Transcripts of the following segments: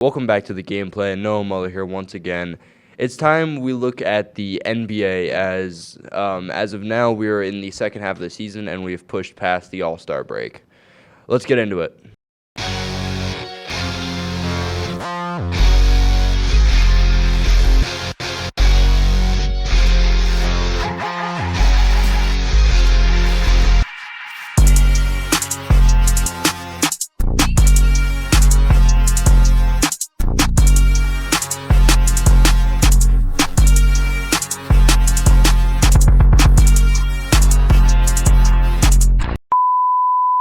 Welcome back to the gameplay. Noah Mueller here once again. It's time we look at the NBA as of now we are in the second half of the season and we've pushed past the All-Star break. Let's get into it.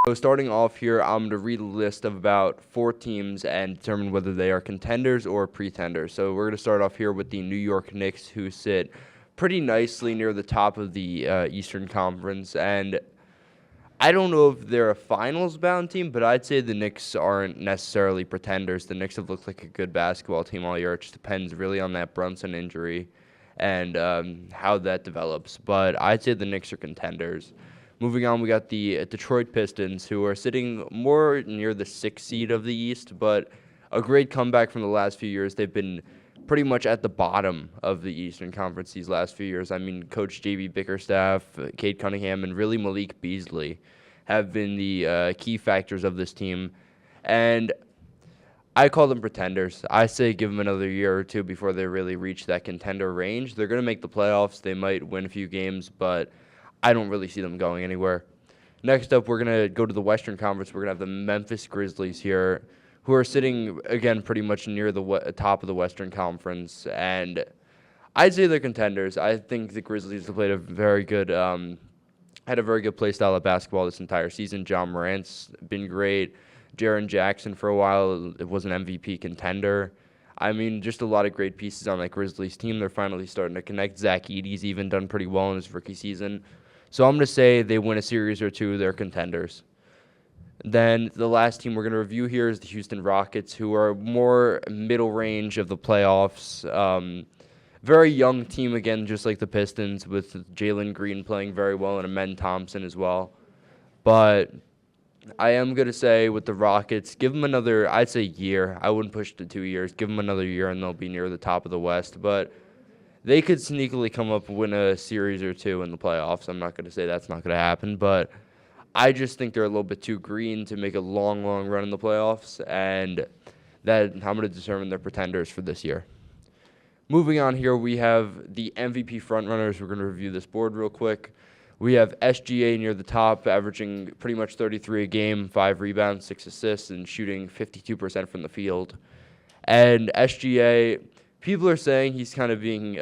So starting off here, I'm going to read a list of about 4 teams and determine whether they are contenders or pretenders. So we're going to start off here with the New York Knicks, who sit pretty nicely near the top of the Eastern Conference. And I don't know if they're a finals-bound team, but I'd say the Knicks aren't necessarily pretenders. The Knicks have looked like a good basketball team all year. It just depends really on that Brunson injury and how that develops. But I'd say the Knicks are contenders. Moving on, we got the Detroit Pistons, who are sitting more near the 6th seed of the East, but a great comeback from the last few years. They've been pretty much at the bottom of the Eastern Conference these last few years. I mean, Coach J.B. Bickerstaff, Cade Cunningham, and really Malik Beasley have been the key factors of this team. And I call them pretenders. I say give them another year or two before they really reach that contender range. They're going to make the playoffs. They might win a few games, but I don't really see them going anywhere. Next up, we're going to go to the Western Conference. We're going to have the Memphis Grizzlies here, who are sitting, again, pretty much near the top of the Western Conference. And I'd say they're contenders. I think the Grizzlies have played a very good, had a very good play style of basketball this entire season. John Morant's been great. Jaren Jackson, for a while, it was an MVP contender. I mean, just a lot of great pieces on that Grizzlies team. They're finally starting to connect. Zach Edey's even done pretty well in his rookie season. So I'm going to say they win a series or two. They're contenders. Then the last team we're going to review here is the Houston Rockets, who are more middle range of the playoffs. Very young team, again, just like the Pistons, with Jalen Green playing very well and Amen Thompson as well. But I am going to say with the Rockets, give them another, I'd say year. I wouldn't push to 2 years. Give them another year and they'll be near the top of the West. But they could sneakily come up and win a series or two in the playoffs. I'm not going to say that's not going to happen, but I just think they're a little bit too green to make a long, long run in the playoffs, and that I'm going to determine their pretenders for this year. Moving on here, we have the MVP frontrunners. We're going to review this board real quick. We have SGA near the top, averaging pretty much 33 a game, 5 rebounds, 6 assists, and shooting 52% from the field. And SGA, people are saying he's kind of being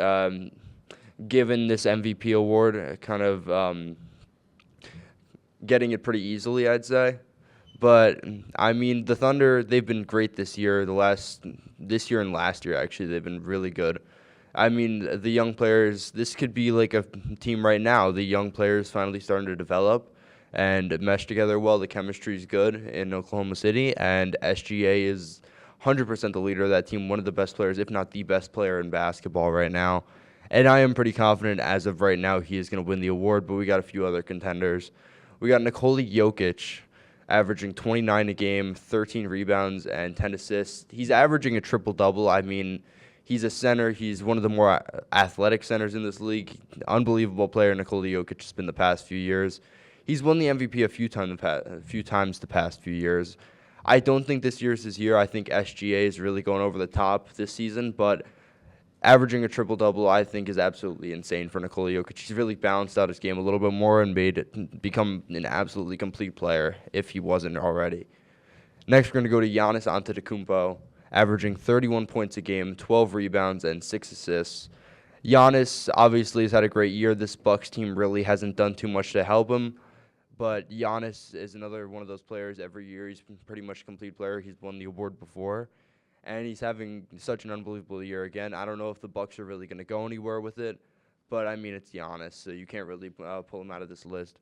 given this MVP award, kind of getting it pretty easily, I'd say. But, I mean, the Thunder, they've been great this year. This year and last year, actually, they've been really good. I mean, the young players, this could be like a team right now. The young players finally starting to develop and mesh together well. The chemistry is good in Oklahoma City, and SGA is 100% the leader of that team, one of the best players, if not the best player in basketball right now. And I am pretty confident as of right now he is going to win the award, but we got a few other contenders. We got Nikola Jokic averaging 29 a game, 13 rebounds, and 10 assists. He's averaging a triple-double. I mean, he's a center. He's one of the more athletic centers in this league. Unbelievable player Nikola Jokic has been the past few years. He's won the MVP a few times the past few years. I don't think this year's his year. I think SGA is really going over the top this season, but averaging a triple-double, I think, is absolutely insane for Nikola Jokic. He's really balanced out his game a little bit more and made it become an absolutely complete player if he wasn't already. Next, we're going to go to Giannis Antetokounmpo, averaging 31 points a game, 12 rebounds, and 6 assists. Giannis obviously has had a great year. This Bucks team really hasn't done too much to help him. But Giannis is another one of those players. Every year he's been pretty much a complete player. He's won the award before. And he's having such an unbelievable year again. I don't know if the Bucks are really going to go anywhere with it. But, I mean, it's Giannis, so you can't really pull him out of this list.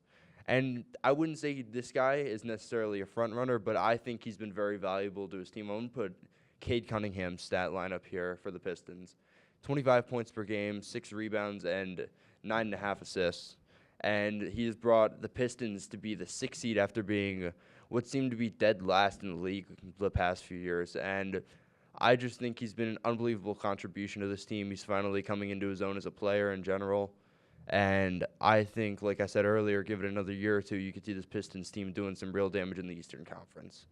And I wouldn't say this guy is necessarily a front runner, but I think he's been very valuable to his team. I'm going to put Cade Cunningham's stat line up here for the Pistons. 25 points per game, 6 rebounds, and 9.5 assists. And he has brought the Pistons to be the 6th seed after being what seemed to be dead last in the league the past few years. And I just think he's been an unbelievable contribution to this team. He's finally coming into his own as a player in general. And I think, like I said earlier, give it another year or two, you could see this Pistons team doing some real damage in the Eastern Conference.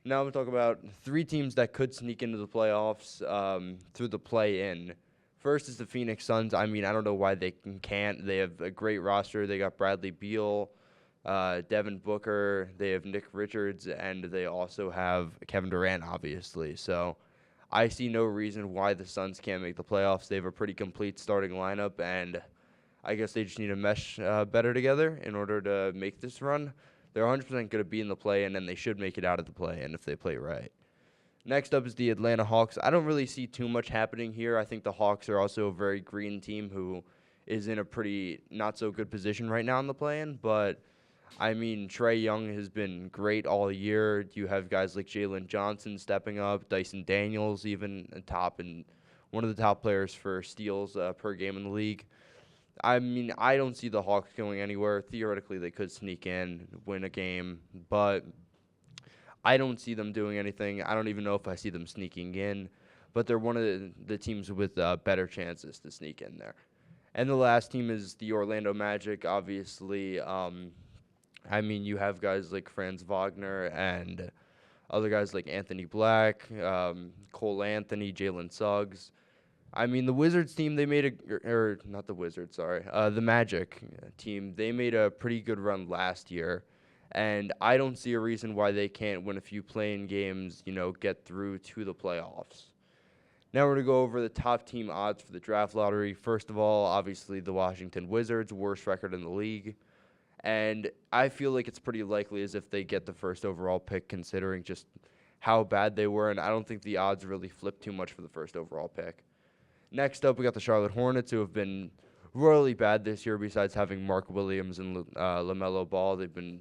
Now I'm going to talk about three teams that could sneak into the playoffs through the play-in. First is the Phoenix Suns. I mean, I don't know why they can't. They have a great roster. They got Bradley Beal, Devin Booker. They have Nick Richards, and they also have Kevin Durant, obviously. So I see no reason why the Suns can't make the playoffs. They have a pretty complete starting lineup, and I guess they just need to mesh better together in order to make this run. They're 100% going to be in the play-in, and they should make it out of the play-in if they play right. Next up is the Atlanta Hawks. I don't really see too much happening here. I think the Hawks are also a very green team who is in a pretty not-so-good position right now in the play-in. But, I mean, Trae Young has been great all year. You have guys like Jalen Johnson stepping up, Dyson Daniels even top, and one of the top players for steals per game in the league. I mean, I don't see the Hawks going anywhere. Theoretically, they could sneak in, win a game, but I don't see them doing anything. I don't even know if I see them sneaking in, but they're one of the teams with better chances to sneak in there. And the last team is the Orlando Magic, obviously. I mean, you have guys like Franz Wagner and other guys like Anthony Black, Cole Anthony, Jalen Suggs. I mean, the Wizards team, they made or not the Wizards, sorry, the Magic team, they made a pretty good run last year, and I don't see a reason why they can't win a few play-in games, get through to the playoffs. Now we're going to go over the top team odds for the draft lottery. First of all, obviously the Washington Wizards, worst record in the league, and I feel like it's pretty likely as if they get the first overall pick considering just how bad they were, and I don't think the odds really flip too much for the first overall pick. Next up, we got the Charlotte Hornets, who have been royally bad this year besides having Mark Williams and LaMelo Ball. They've been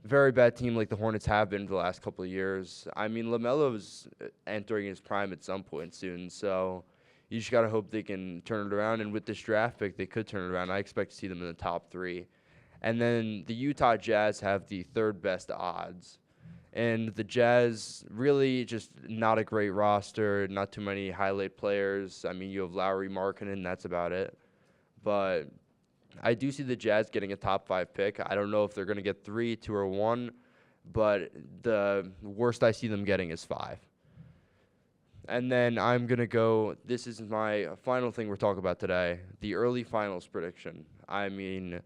a very bad team like the Hornets have been for the last couple of years. I mean, LaMelo's entering his prime at some point soon, so you just got to hope they can turn it around. And with this draft pick, they could turn it around. I expect to see them in the top three. And then the Utah Jazz have the third best odds. And the Jazz, really just not a great roster, not too many highlight players. I mean, you have Lowry, Markkanen, that's about it. But I do see the Jazz getting a top 5 pick. I don't know if they're going to get 3, 2, or 1, but the worst I see them getting is 5. And then I'm going to go, this is my final thing we're talking about today, the early finals prediction. I mean,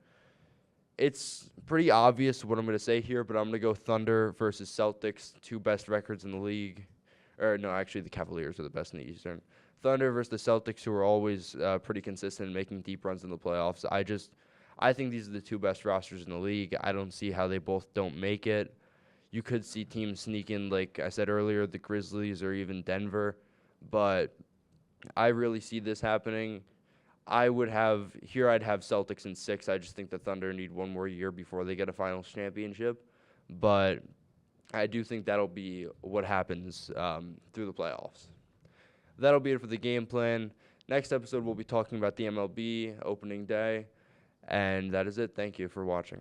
it's pretty obvious what I'm going to say here, but I'm going to go Thunder versus Celtics, 2 best records in the league. Or, no, actually, the Cavaliers are the best in the Eastern. Thunder versus the Celtics, who are always pretty consistent in making deep runs in the playoffs. I think these are the 2 best rosters in the league. I don't see how they both don't make it. You could see teams sneak in, like I said earlier, the Grizzlies or even Denver. But I really see this happening. I'd have Celtics in 6. I just think the Thunder need one more year before they get a finals championship. But I do think that'll be what happens through the playoffs. That'll be it for the game plan. Next episode, we'll be talking about the MLB opening day. And that is it. Thank you for watching.